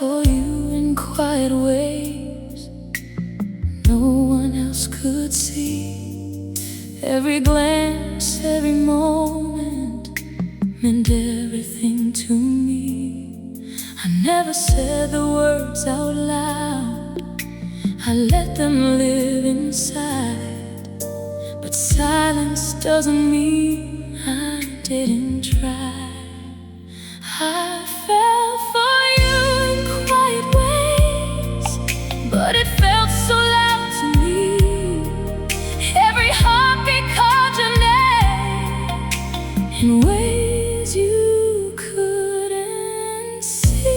for you in quiet ways no one else could see. Every glance, every moment meant everything to me. I never said the words out loud, I let them live inside. But silence doesn't mean I didn't try. I fell for you in quiet ways, but it felt so loud to me. Every heartbeat called your name in ways you couldn't see.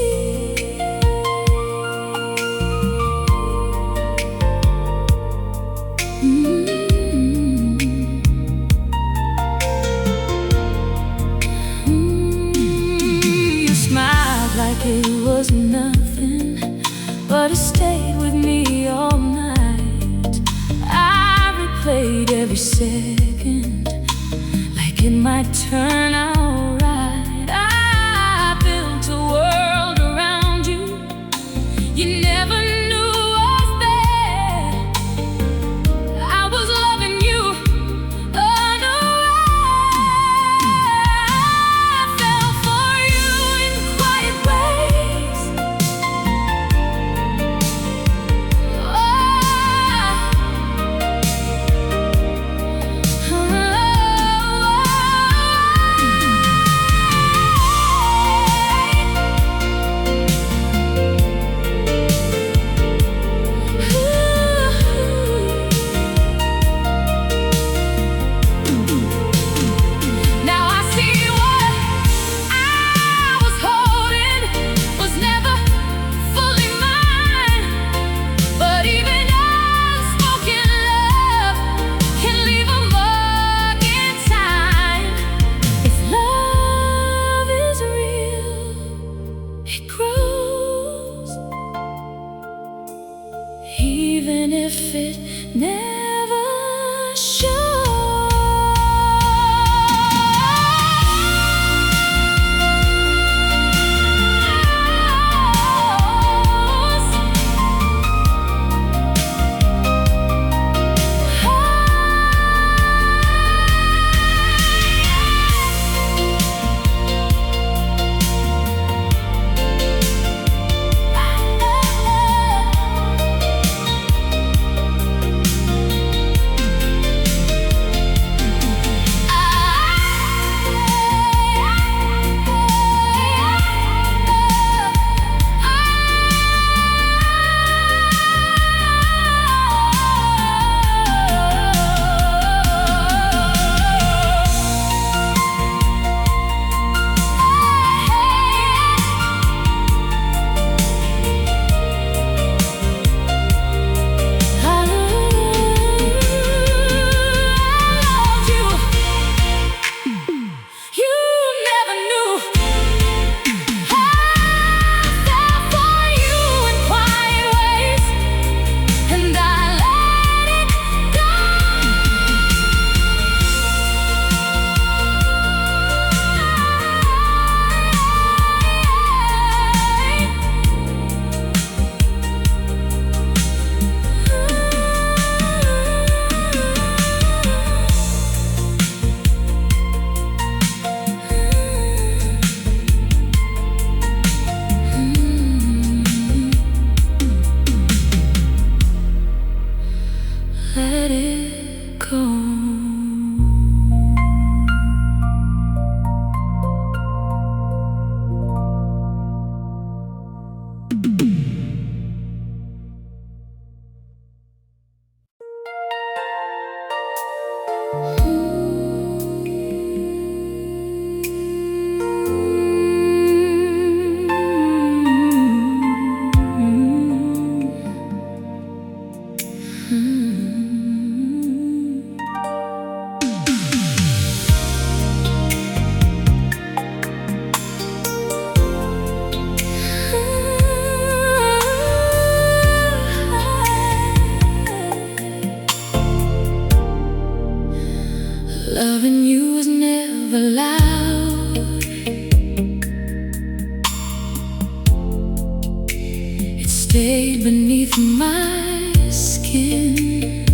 stayed beneath my skin,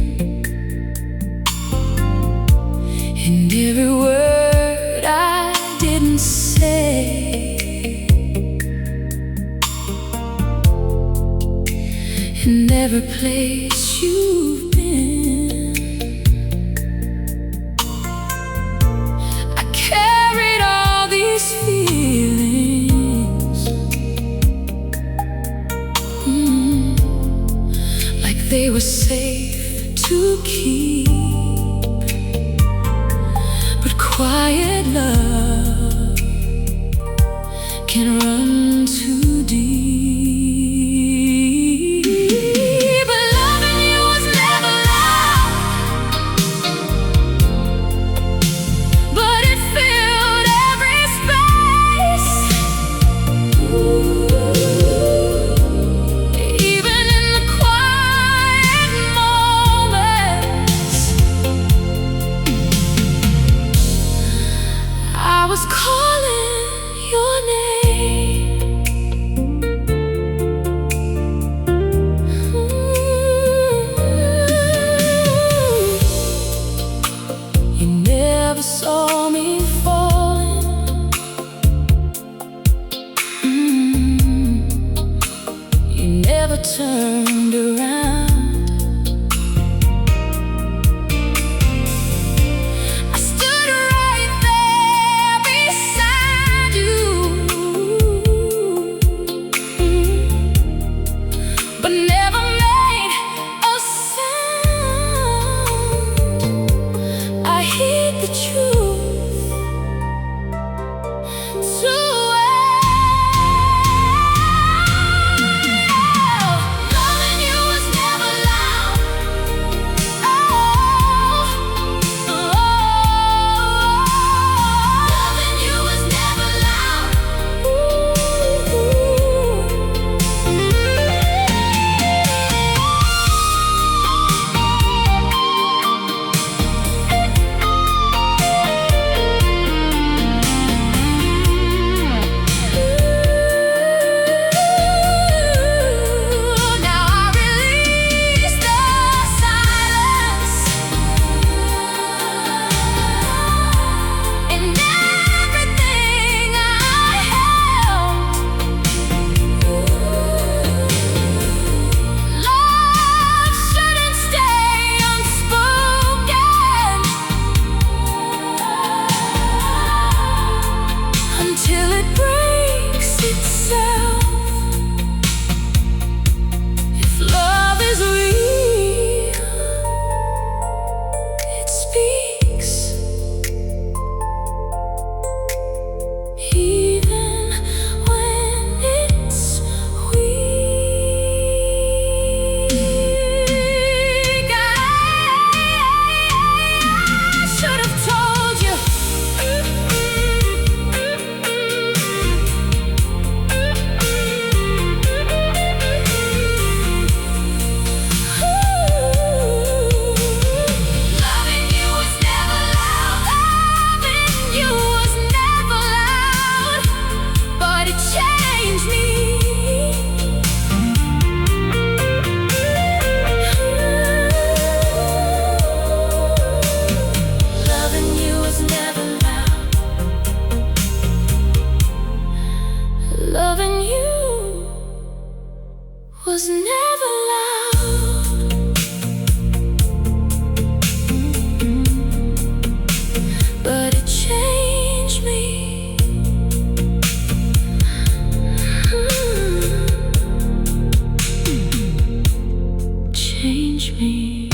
and every word I didn't say, and every place you've been, I carried all these feelings, like they were safe to keep. But quiet love can run too deep. But loving you was never loud, but it filled every space. Even in the quiet moments, I was calling your name. You never saw me falling. You never turned around. I stood right there beside you, but never made a sound. I hid the truth too well. Loving you was never loud. Loving you was never loud. Now I release the silence, and everything I held. Love shouldn't stay unspoken until it breaks itself. If love is real, it speaks, even when it's weak. I should have told you. Loving you was never loud. Loving you was never loud, but it changed me. Loving you was never loud. Loving you was never loud, but it changed me. Changed me.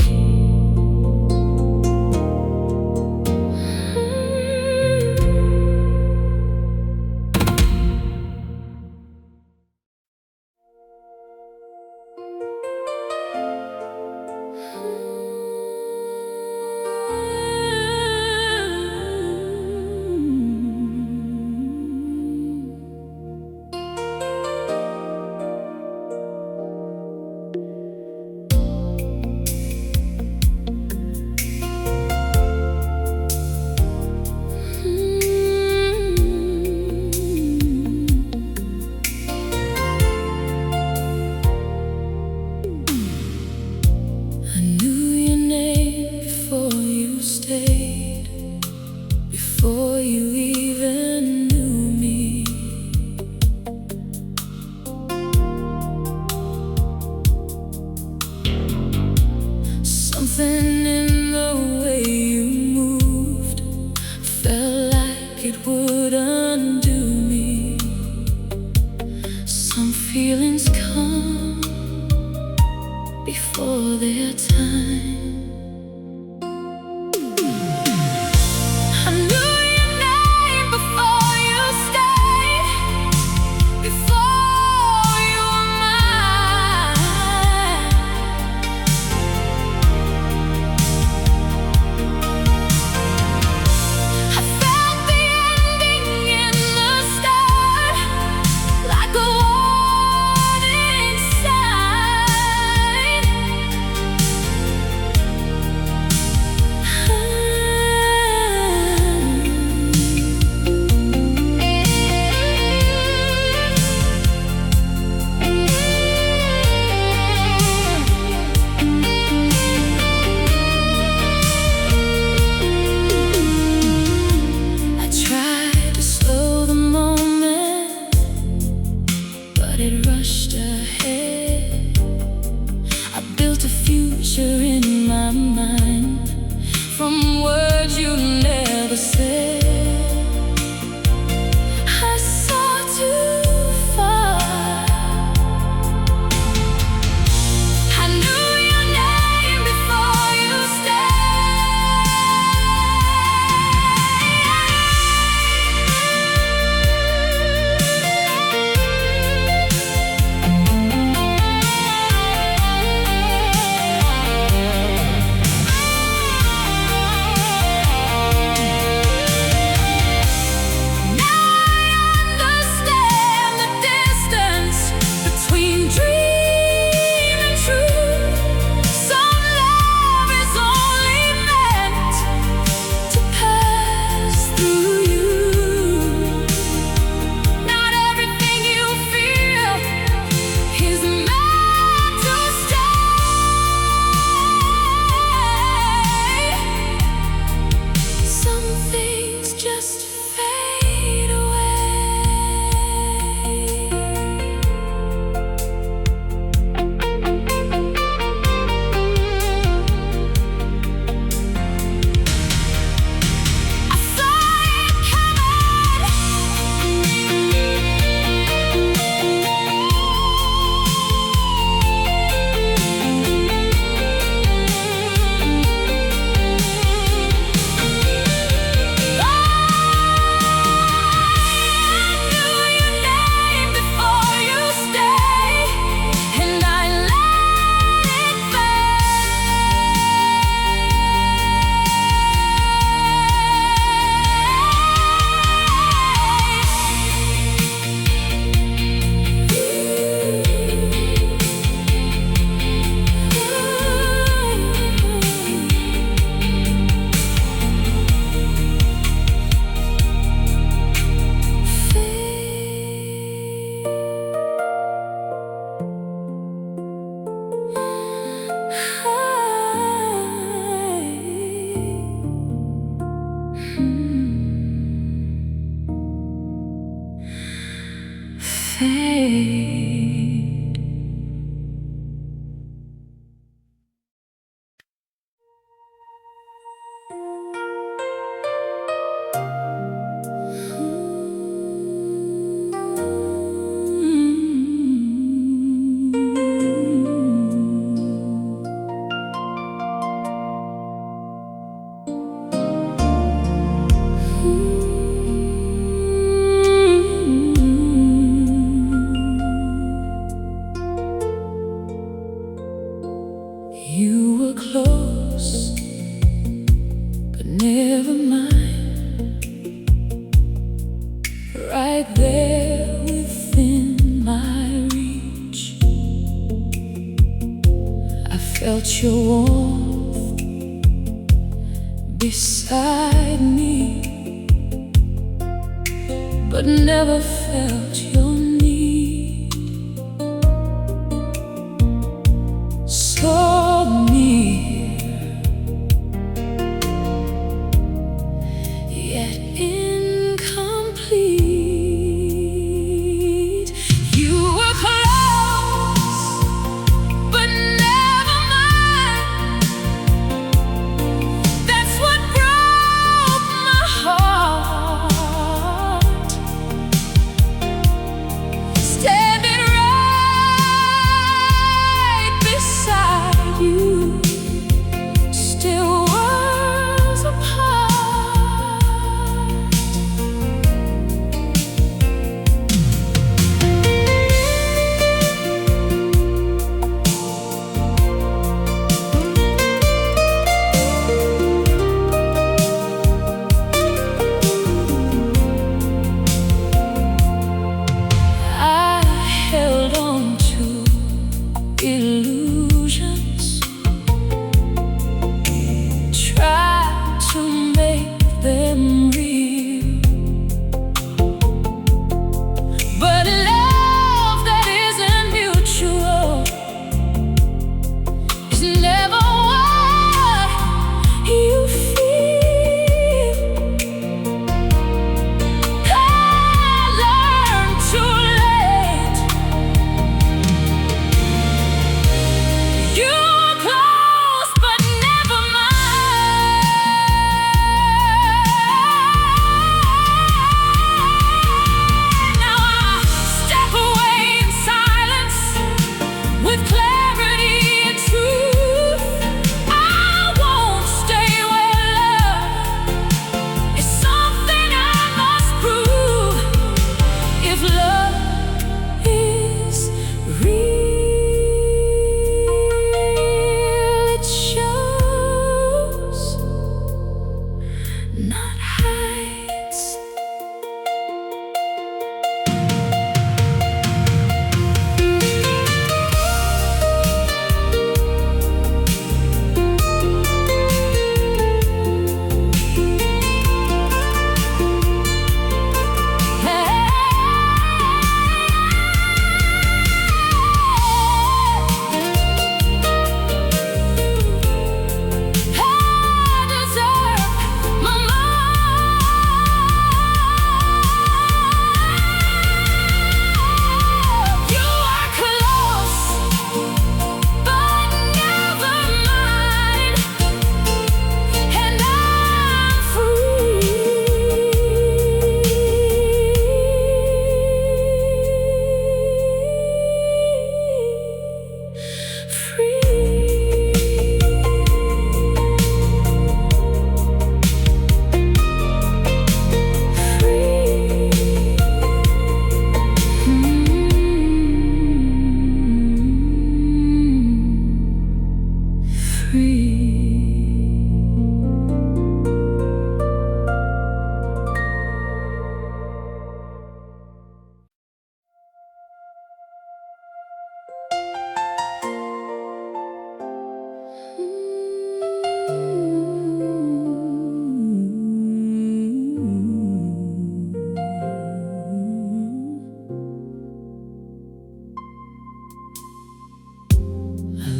before their time. I knew your name before you stayed, before you were mine. I felt the ending in the start, like a warning sign. I tried to slow the moment, but it rushed ahead. I built a future in my mind from words you never said. I saw too far. I knew your name before you Now I understand the distance between dream and truth. Some love is only meant to pass through you. Not everything you feel is meant to stay. Some things just fade away. I saw it I knew your name before you stayed, and I let it fade. You were close, but never mind. Right there within my reach, I felt your warmth beside me, but never felt your need. So near, yet incomplete. You were close, but never mind. That's what broke my heart.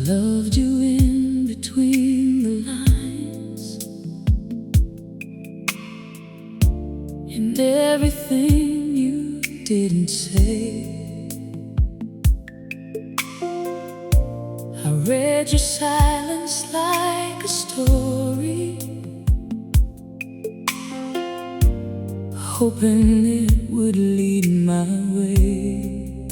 loved you in between the lines, in everything you didn't say. I read your silence like a story, hoping it would lead my way.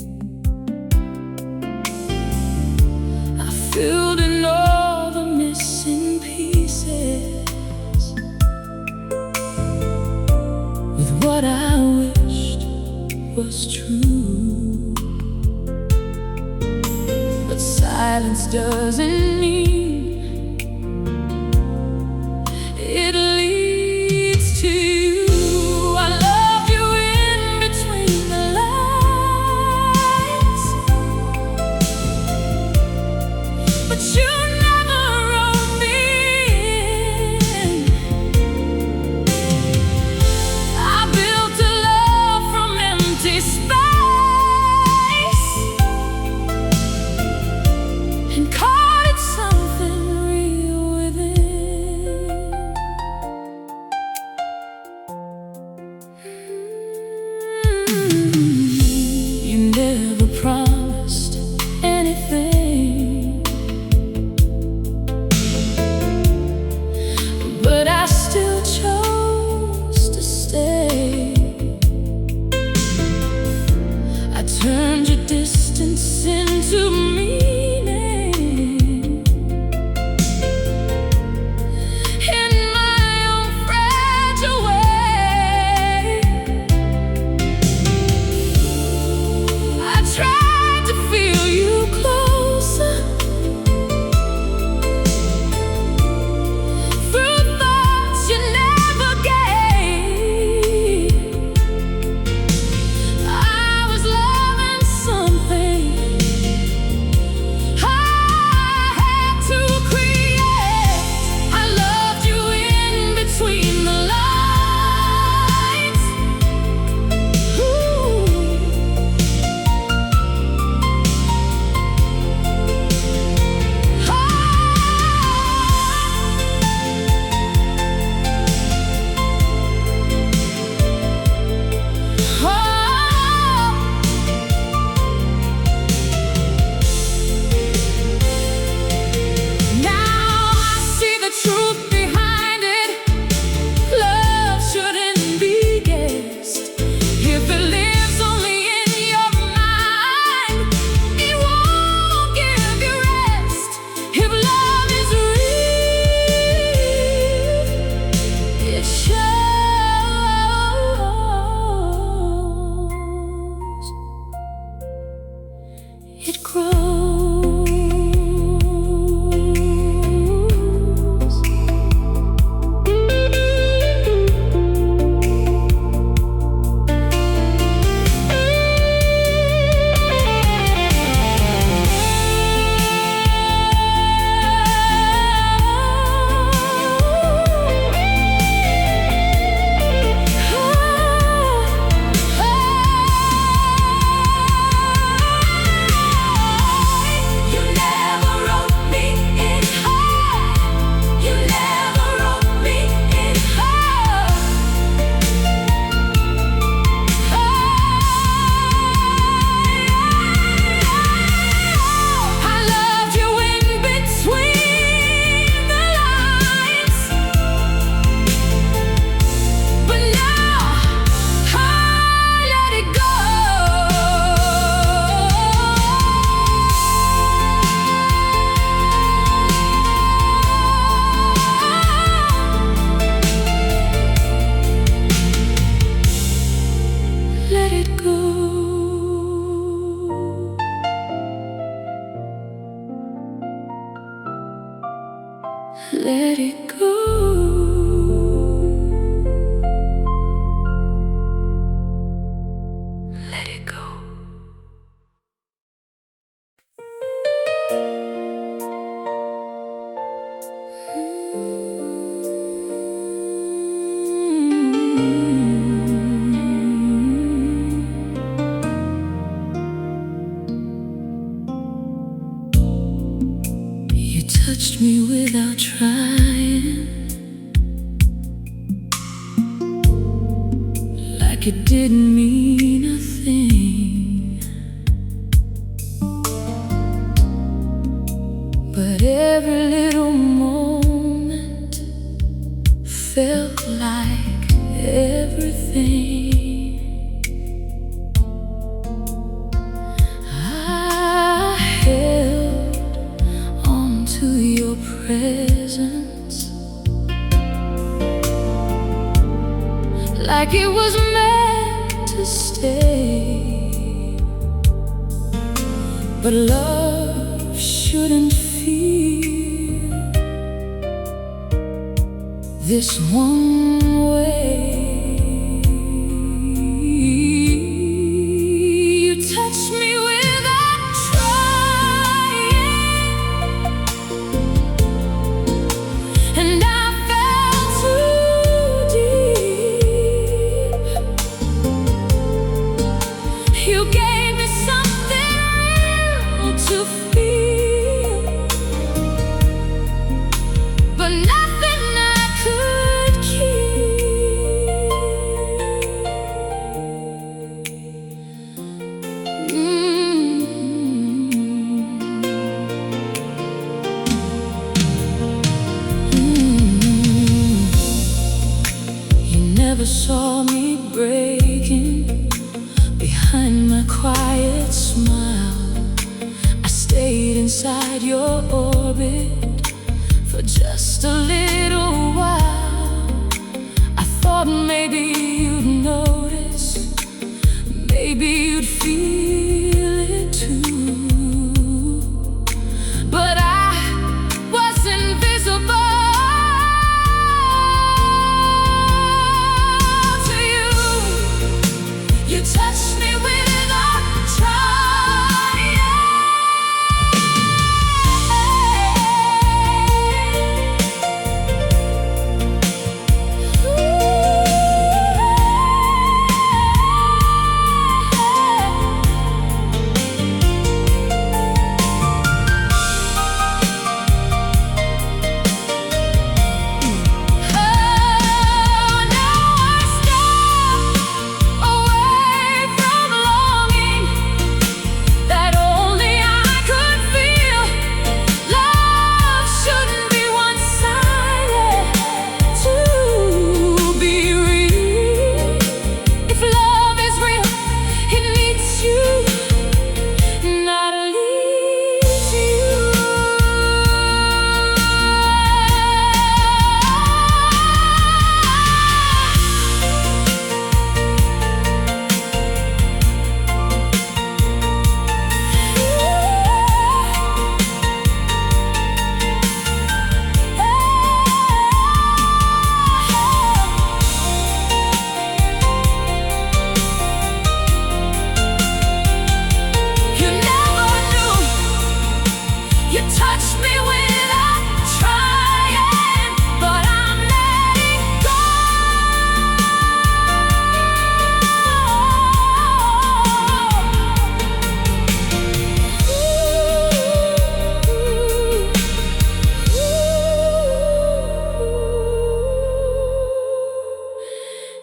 I filled in all the missing pieces with what I wished was true. But silence doesn't mean it leads to you. I loved you in between the lines, but you never wrote me in. I built a love from empty space and called it something real within. You never promised anything, but I still chose to stay. I turned your distance into meaning in my own fragile way. I tried to feel you closer through thoughts you never gave. I was loving something I had to create. I loved you in between the lines. Ooh. Now I see the truth behind it. Love shouldn't be guessed. If it lives only in your mind, it won't give you rest. If love is real, it shows, it grows. You never wrote me in. You never wrote me in. I loved you in between the lines, but now I let it go. Let it go. Let it go. Let it go. touched me without trying, like it didn't mean a thing. But every little moment felt like everything. I held on to your presence like it was meant to stay. But love shouldn't feel this one way. You touched me without trying, and I fell too deep. You gave me something real to feel, but nothing I could keep. You never saw me breaking behind my quiet smile. I stayed inside your orbit for just a little while. I thought maybe you'd notice, maybe you'd feel it too. But I was invisible to you. You touched me without trying.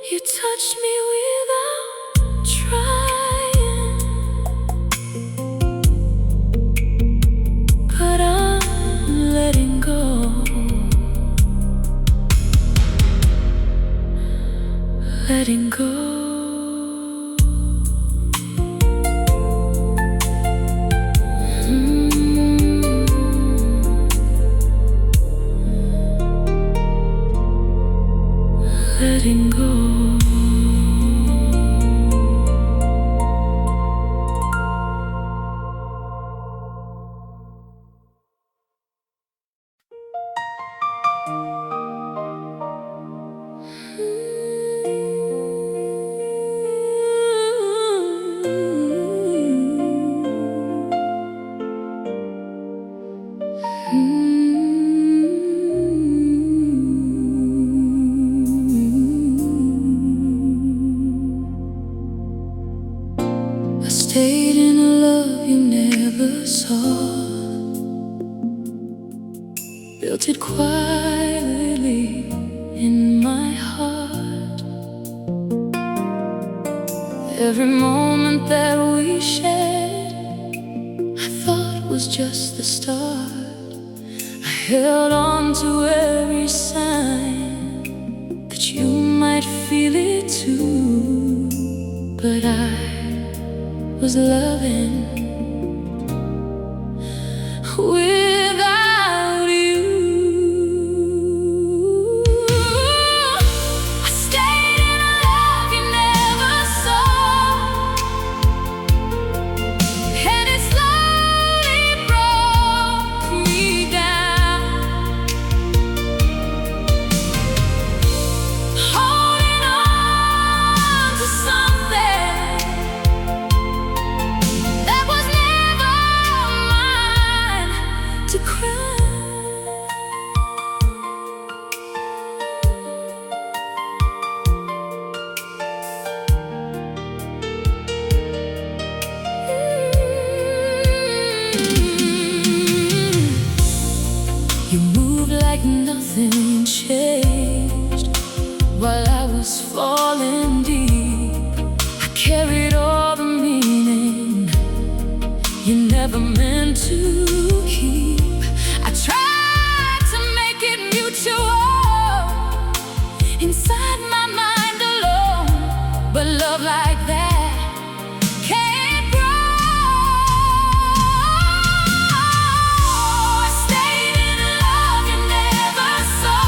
You touched me without trying, but I'm letting go, letting go. Letting go. Stayed in a love you never saw. built it quietly in my heart. Every moment that we shared, I thought was just the start. I held on to every sign that you might feel it too, but I was loving without you. I stayed in a love you never saw, and it slowly broke me down. Holding on to something that was never mine to cry. You moved like nothing changed while I was falling deep. I carried all the meaning you never meant to keep. I tried to make it mutual inside my mind alone, but love like that can't grow. I stayed in a love you never saw.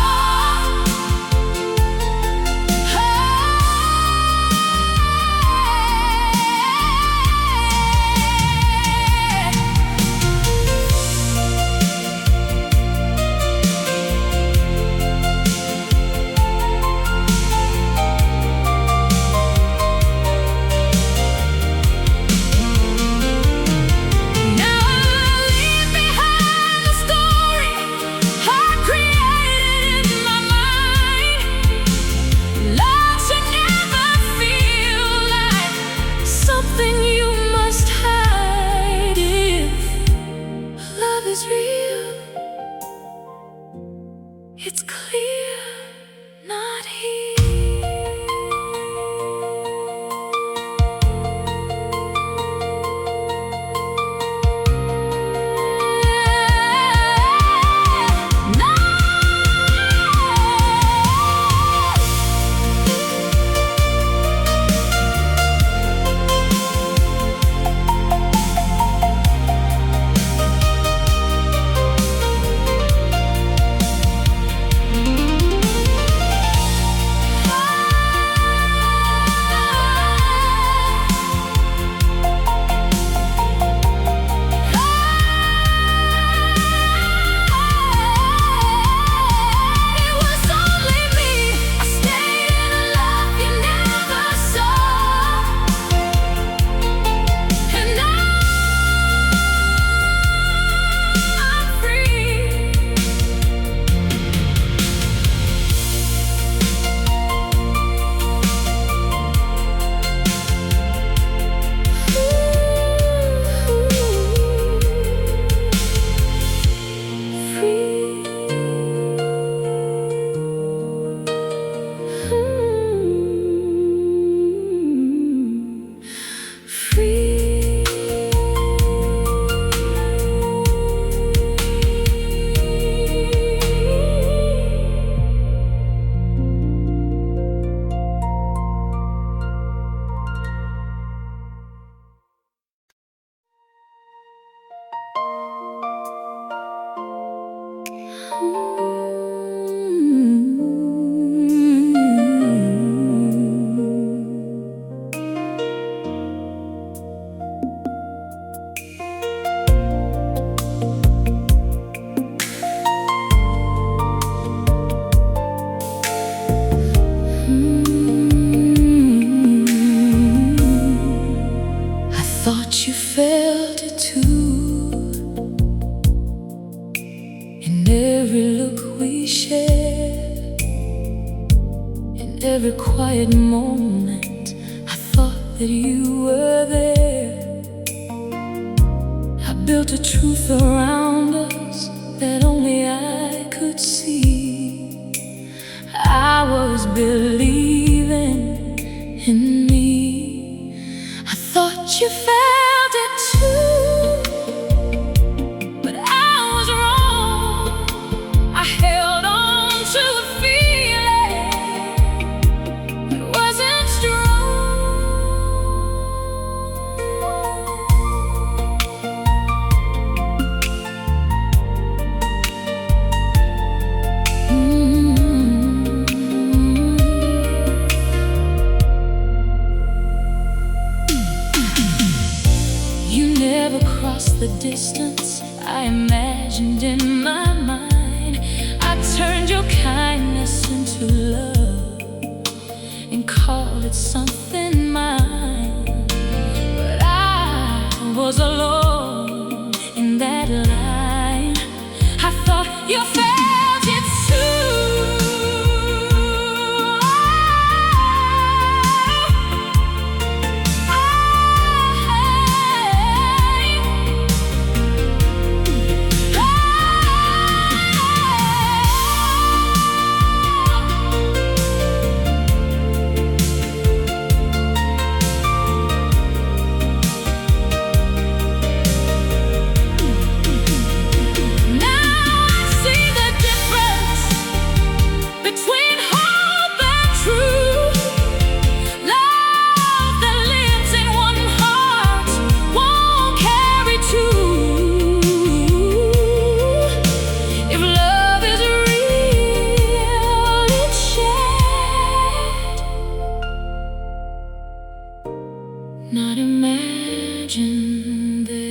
Now I leave behind the story I created in my mind. Love should never feel like something you must hide. If love is real, it's clear, not here. It was only me. I stayed in a love you never saw, and now I'm free. I thought you felt it too, in every look we shared, in every quiet moment. I thought that you were there. I built a truth around us that only I could I was believing in me. I thought you felt it too, but I was wrong. I held on to a feeling that wasn't the distance I imagined in my mind. I turned your kindness into love and called it something mine. But I was alone in that line. I thought you felt it too. Not imagine this.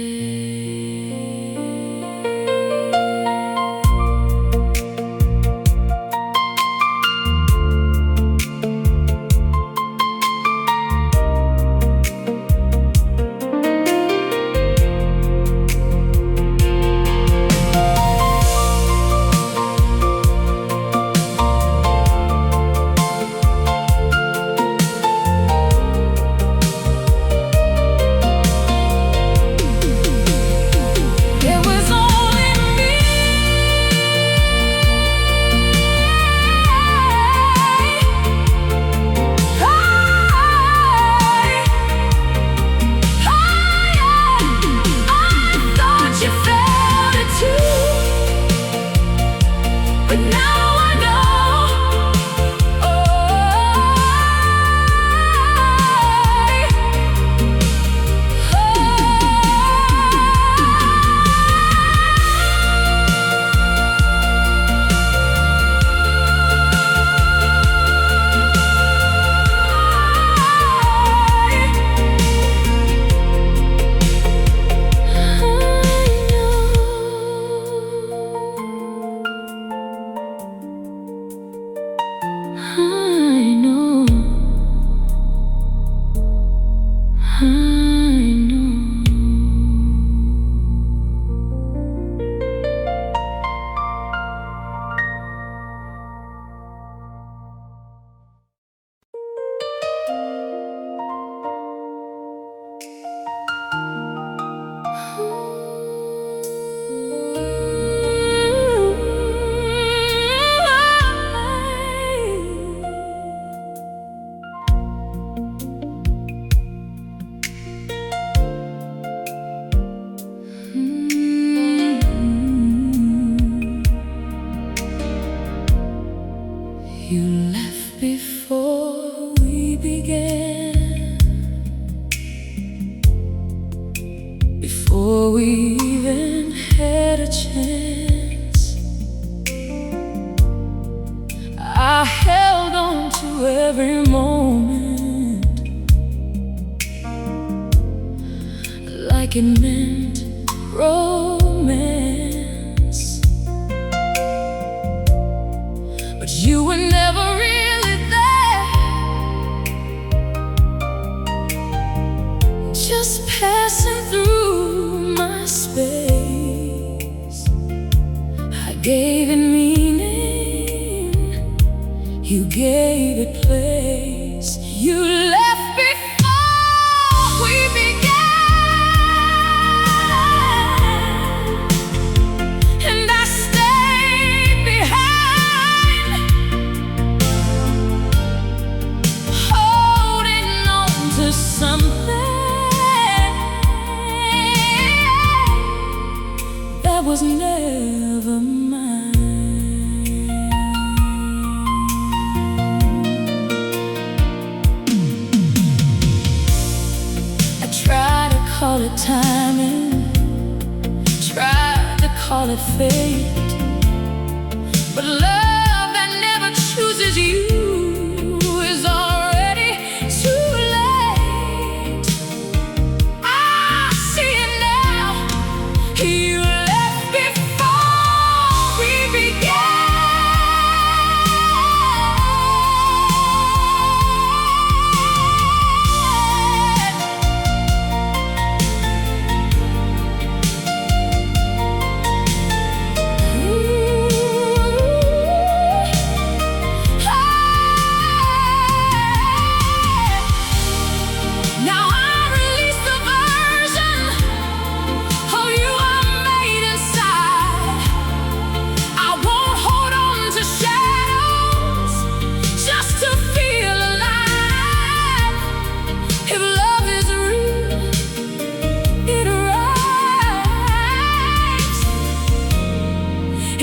You left before we began, before we even had a chance. I held on to every moment like it meant romance, but you were never really there, just passing through my space. I gave it meaning, you gave it place. You left before we began, and I stayed behind. call it timing, tried to call it fate, but love that never chooses you is already too late. I see it now. You left before we began.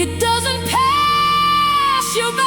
It doesn't pass you by.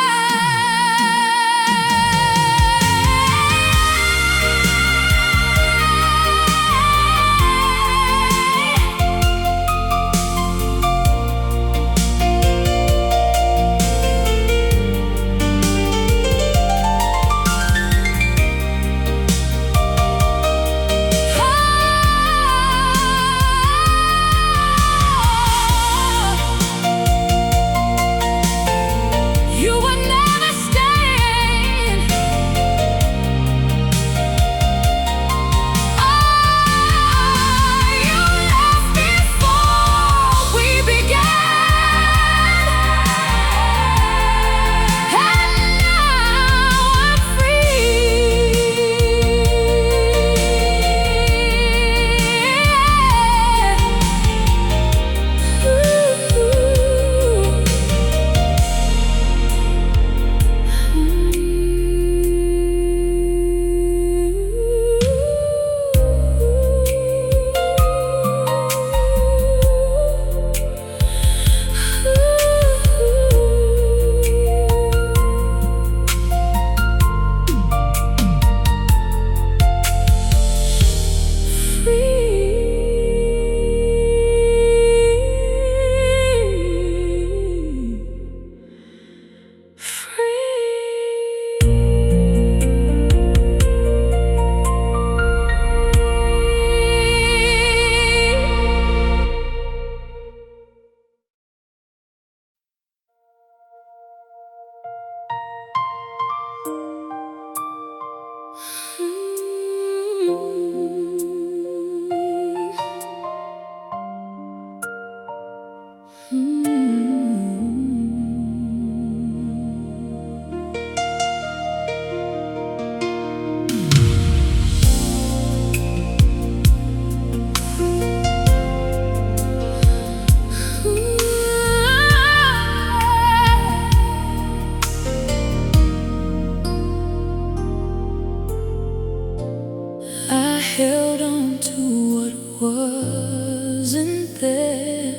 Held on to what wasn't there,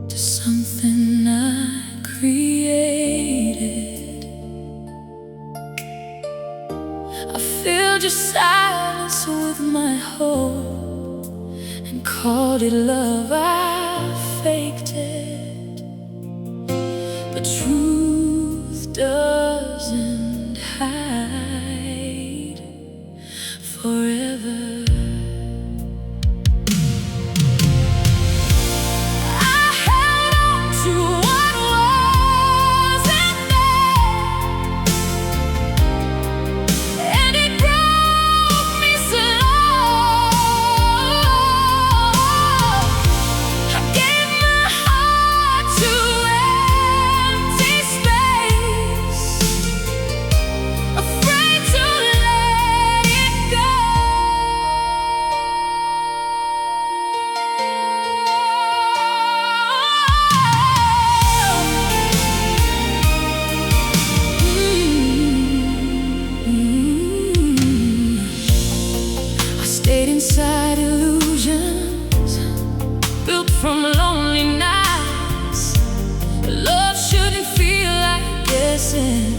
to something I created. I filled your silence with my hope and called it love. I faked it, but truth doesn't hide forever. I held on to what wasn't there, and it broke me slow. I gave my heart to empty space, afraid to let it go. I stayed inside illusions built from lonely nights. Love shouldn't feel like guessing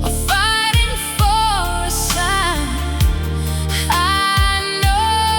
or fighting for a sign. I know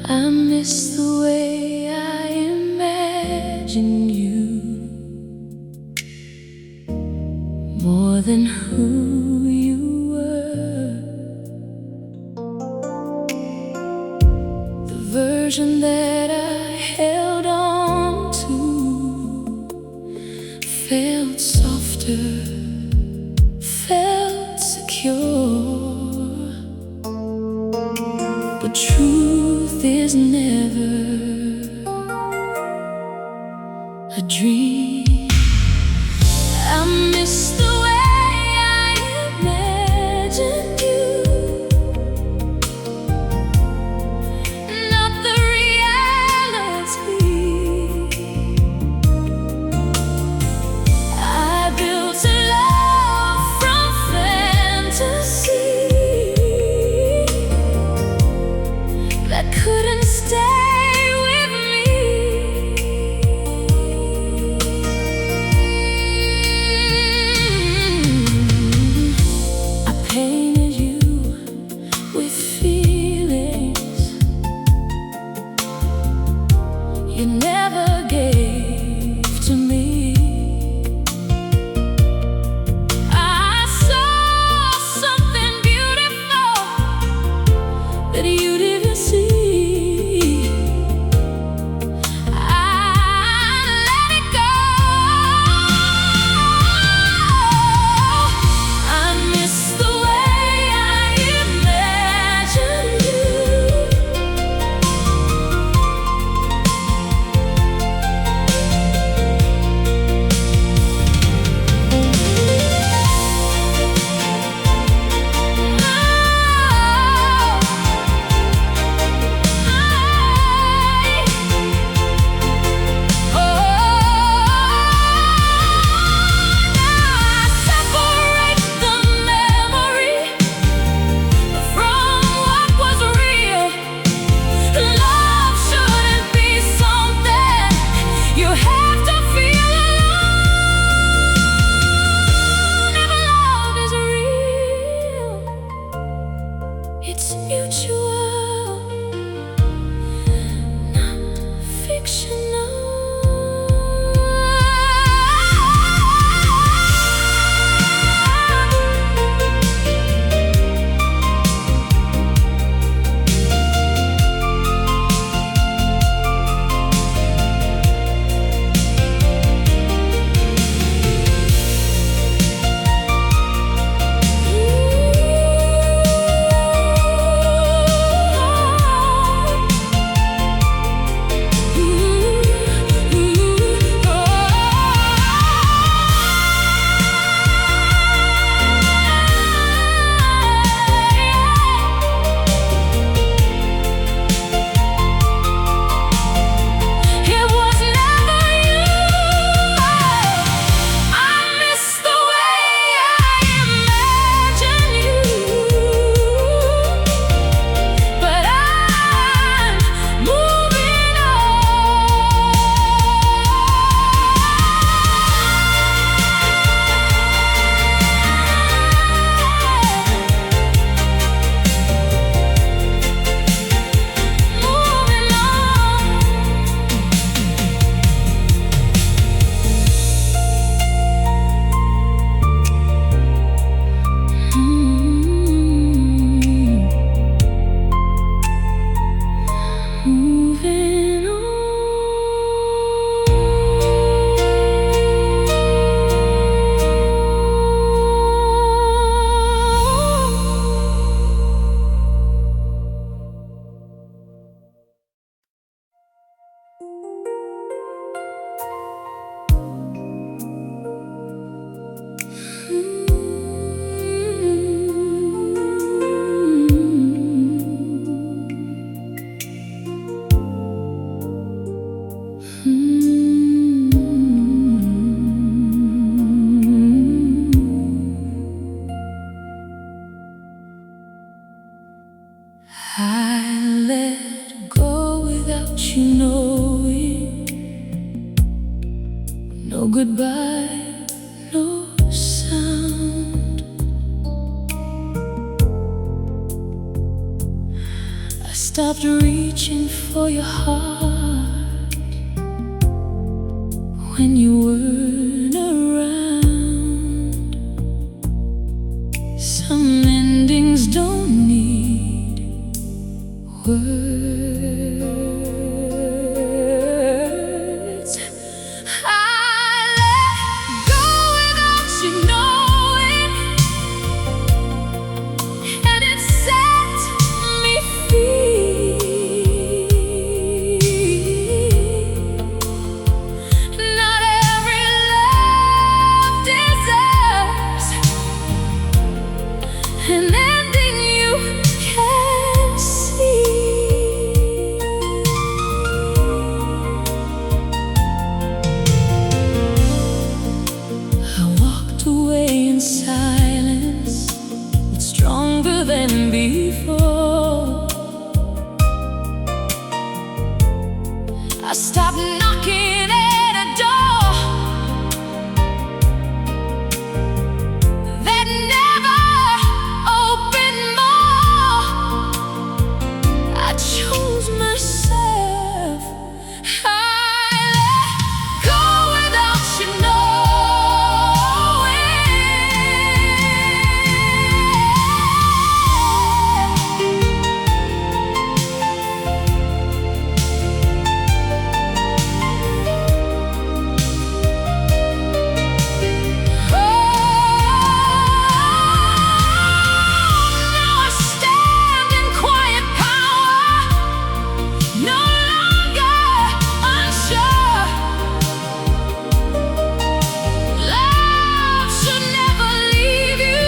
I miss the way I imagined you, more than who you were. The version that I held on to felt softer, felt secure. But truth is never a dream. I miss the way I imagined you, not the reality. I built a love from fantasy that couldn't stay with me. I painted you with feelings you never gave to me. I saw something beautiful that you didn't see. It's mutual, not fictional. I let go without you knowing. No goodbye, no sound. I stopped reaching for your heart when you weren't around. Some endings don't need words. I let go without you knowing, and it set me free. Not every love deserves an ending you can see. I walked away in silence, but stronger than before. I stopped knocking at a door that never opened more. I chose myself. I let go without you Now I stand in quiet power, no longer unsure. Love should never leave you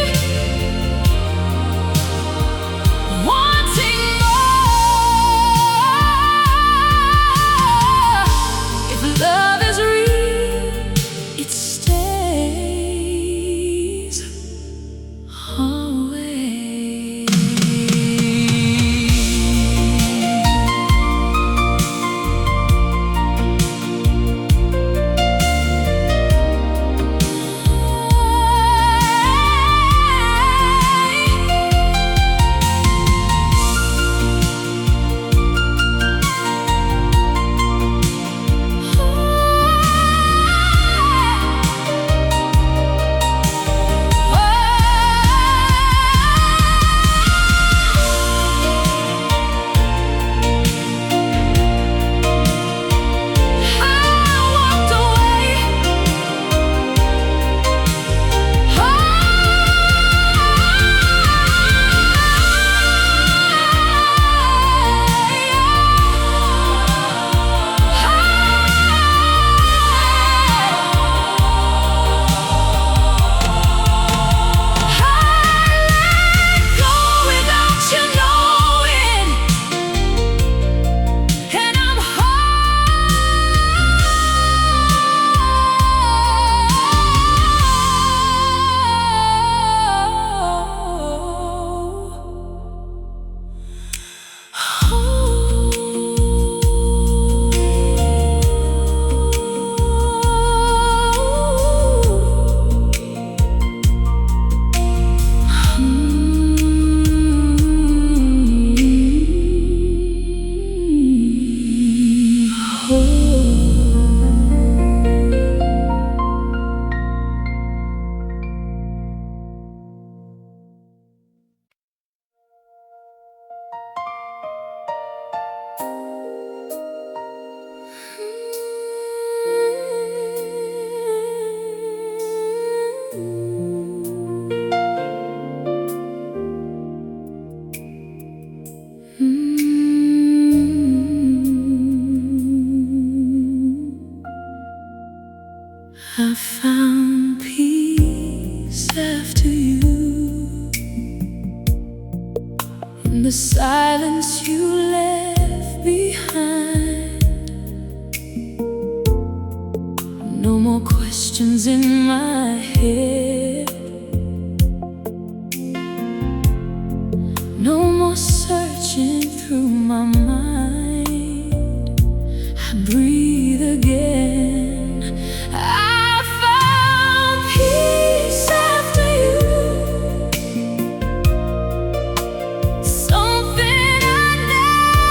wanting more. If love is real, it stays always. I found peace after you, in the silence you left behind. No more questions in my head, no more searching through my mind. I breathe again. I found peace after you, something I never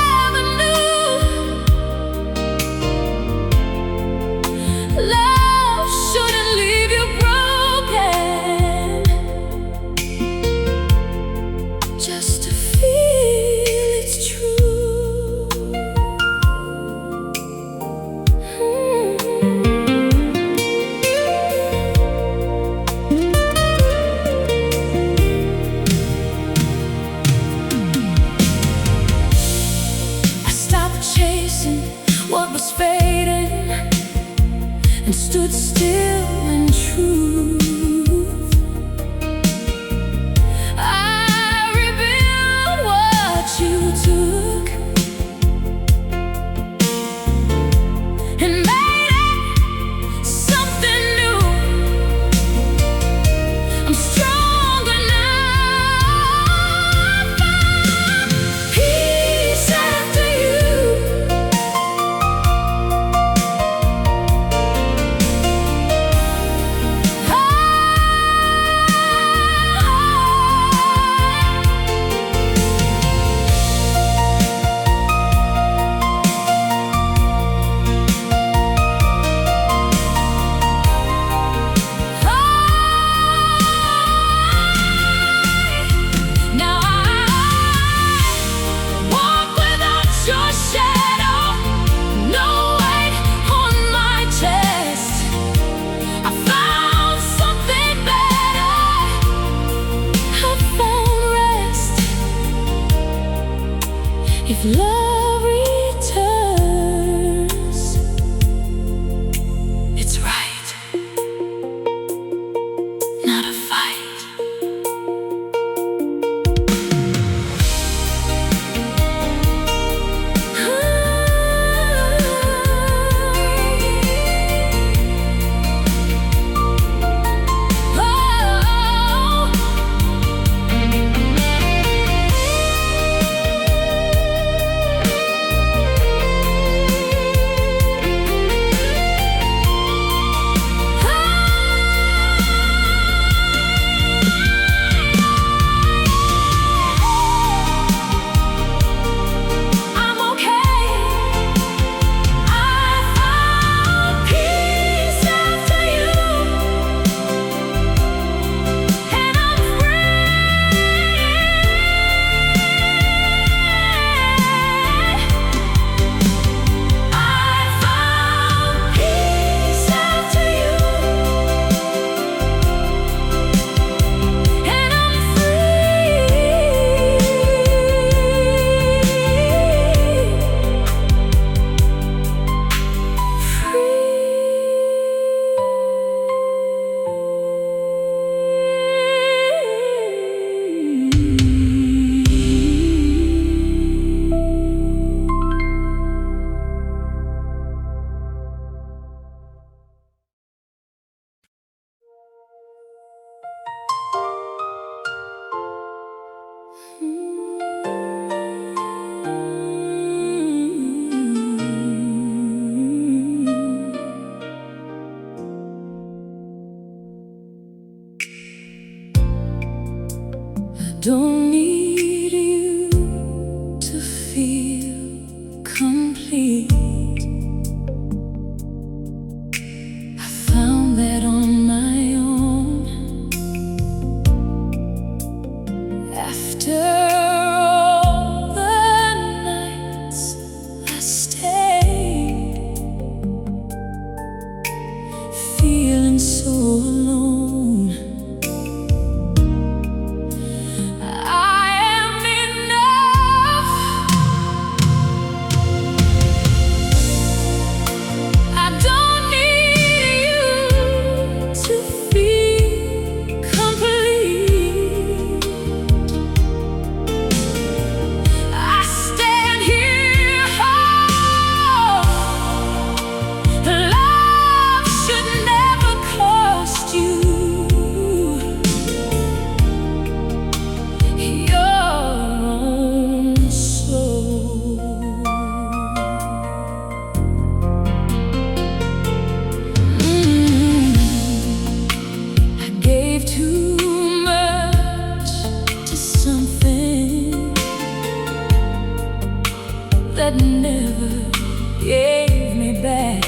was fading and stood still in truth. I rebuilt what you took and made it something new. I'm stronger now. Peace after you. Now I walk without your shadow, no weight on my chest. I found something better. I found rest. If love returns, it's right, not a fight. I'm okay. I found peace after you, and I'm free. I found peace after you, and I'm don't need you to feel complete. I found that on my own. After all the nights I stayed, feeling so alone. I am enough. I don't need you to feel complete. I stand here whole. Love should never cost you your own soul. I gave too much to something that never gave me back.